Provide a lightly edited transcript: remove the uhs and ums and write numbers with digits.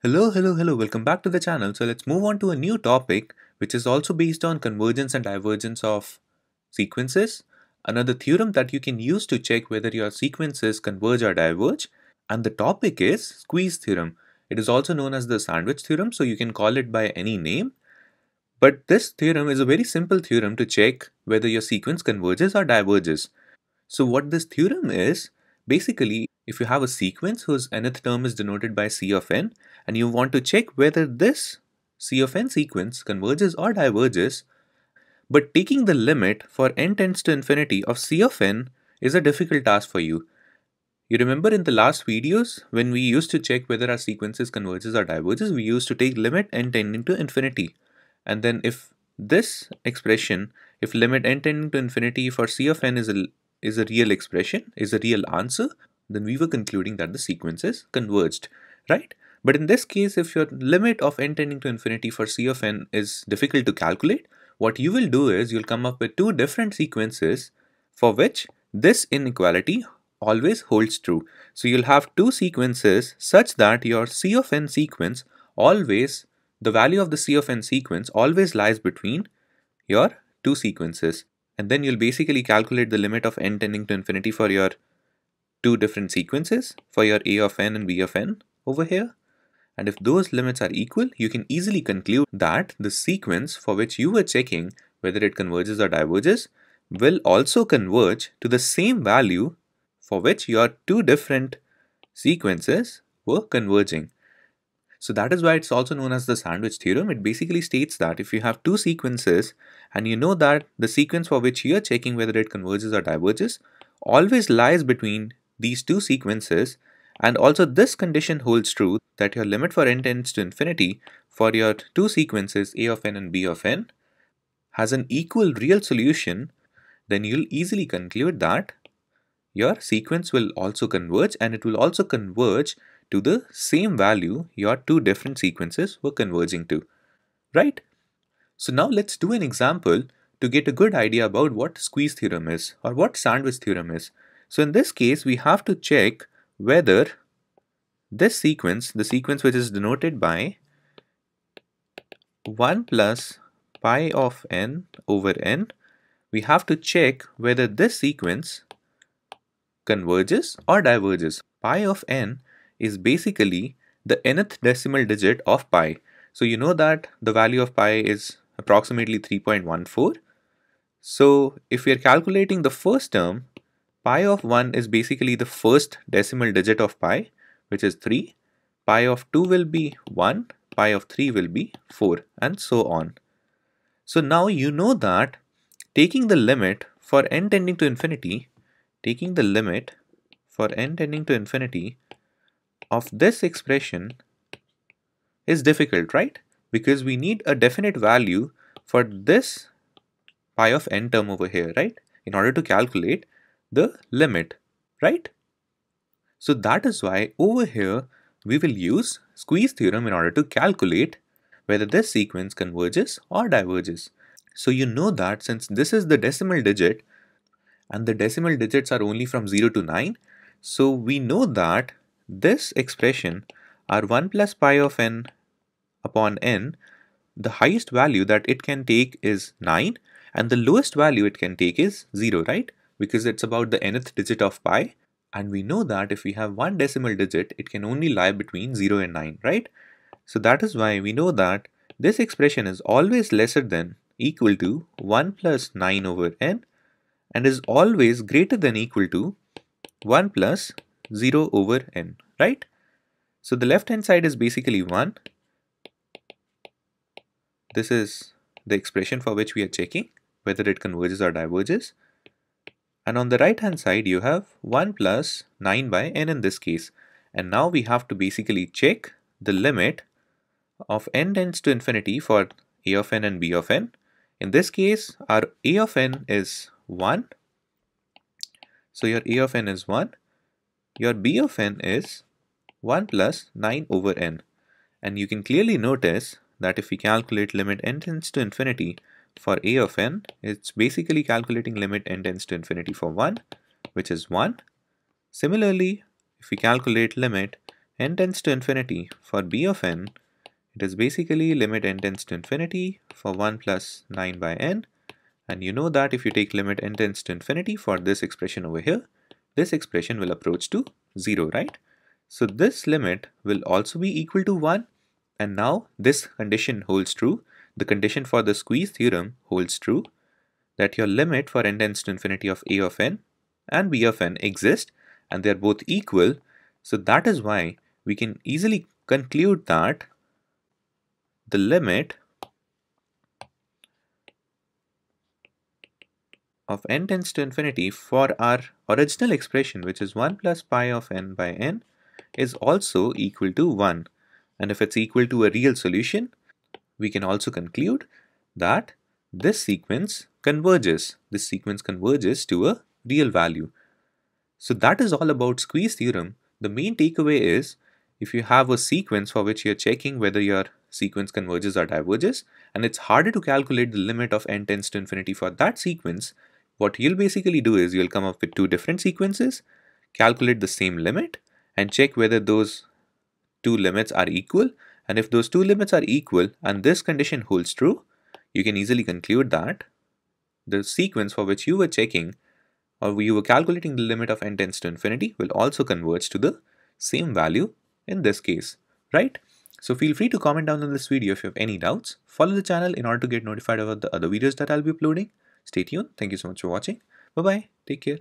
Hello, welcome back to the channel. So let's move on to a new topic which is also based on convergence and divergence of sequences, another theorem that you can use to check whether your sequences converge or diverge, and the topic is Squeeze Theorem. It is also known as the Sandwich Theorem, so you can call it by any name. But this theorem is a very simple theorem to check whether your sequence converges or diverges. So what this theorem is, basically, if you have a sequence whose nth term is denoted by C of n, and you want to check whether this C of n sequence converges or diverges, but taking the limit for n tends to infinity of C of n is a difficult task for you. You remember in the last videos, when we used to check whether our sequences converges or diverges, we used to take limit n tending to infinity. And then if this expression, if limit n tending to infinity for C of n is a real expression, is a real answer, then we were concluding that the sequence is converged, right? But in this case, if your limit of n tending to infinity for C of n is difficult to calculate, what you will do is you'll come up with two different sequences for which this inequality always holds true. So you'll have two sequences such that your C of n sequence always, the value of the C of n sequence always lies between your two sequences. And then you'll basically calculate the limit of n tending to infinity for your two different sequences, for your a of n and b of n over here. And if those limits are equal, you can easily conclude that the sequence for which you were checking whether it converges or diverges will also converge to the same value for which your two different sequences were converging. So that is why it's also known as the Sandwich Theorem. It basically states that if you have two sequences and you know that the sequence for which you're checking whether it converges or diverges always lies between these two sequences, and also this condition holds true that your limit for n tends to infinity for your two sequences a of n and b of n has an equal real solution, then you'll easily conclude that your sequence will also converge, and it will also converge to the same value your two different sequences were converging to, right? So now let's do an example to get a good idea about what Squeeze Theorem is or what Sandwich Theorem is. So in this case, we have to check whether this sequence, the sequence which is denoted by 1 plus pi of n over n, we have to check whether this sequence converges or diverges. Pi of n is basically the nth decimal digit of pi. So you know that the value of pi is approximately 3.14. So if we are calculating the first term, pi of 1 is basically the first decimal digit of pi, which is 3. Pi of 2 will be 1, pi of 3 will be 4, and so on. So now you know that taking the limit for n tending to infinity, taking the limit for n tending to infinity of this expression is difficult, right? Because we need a definite value for this pi of n term over here, right? In order to calculate the limit, right? So that is why over here we will use Squeeze Theorem in order to calculate whether this sequence converges or diverges. So you know that since this is the decimal digit and the decimal digits are only from 0 to 9, so we know that this expression, our 1 plus pi of n upon n, the highest value that it can take is 9 and the lowest value it can take is 0, right? Because it's about the nth digit of pi, and we know that if we have one decimal digit, it can only lie between 0 and 9, right? So that is why we know that this expression is always lesser than equal to 1 plus 9 over n and is always greater than equal to 1 plus 0 over n, right? So the left hand side is basically 1. This is the expression for which we are checking whether it converges or diverges. And on the right hand side, you have 1 plus 9 by n in this case. And now we have to basically check the limit of n tends to infinity for a of n and b of n. In this case, our a of n is 1. So your a of n is 1. Your b of n is 1 plus 9 over n. And you can clearly notice that if we calculate limit n tends to infinity for a of n, it's basically calculating limit n tends to infinity for 1, which is 1. Similarly, if we calculate limit n tends to infinity for b of n, it is basically limit n tends to infinity for 1 plus 9 by n. And you know that if you take limit n tends to infinity for this expression over here, this expression will approach to 0, right? So this limit will also be equal to 1. And now this condition holds true. The condition for the squeeze theorem holds true, that your limit for n tends to infinity of a of n and b of n exist and they are both equal. So that is why we can easily conclude that the limit of n tends to infinity for our original expression, which is 1 plus pi of n by n, is also equal to 1. And if it's equal to a real solution, we can also conclude that this sequence converges. This sequence converges to a real value. So that is all about squeeze theorem. The main takeaway is, if you have a sequence for which you're checking whether your sequence converges or diverges, and it's harder to calculate the limit of n tends to infinity for that sequence, what you'll basically do is you'll come up with two different sequences, calculate the same limit, and check whether those two limits are equal. And if those two limits are equal and this condition holds true, you can easily conclude that the sequence for which you were checking or you were calculating the limit of n tends to infinity will also converge to the same value in this case, right? So feel free to comment down on this video if you have any doubts. Follow the channel in order to get notified about the other videos that I'll be uploading. Stay tuned. Thank you so much for watching. Bye bye. Take care.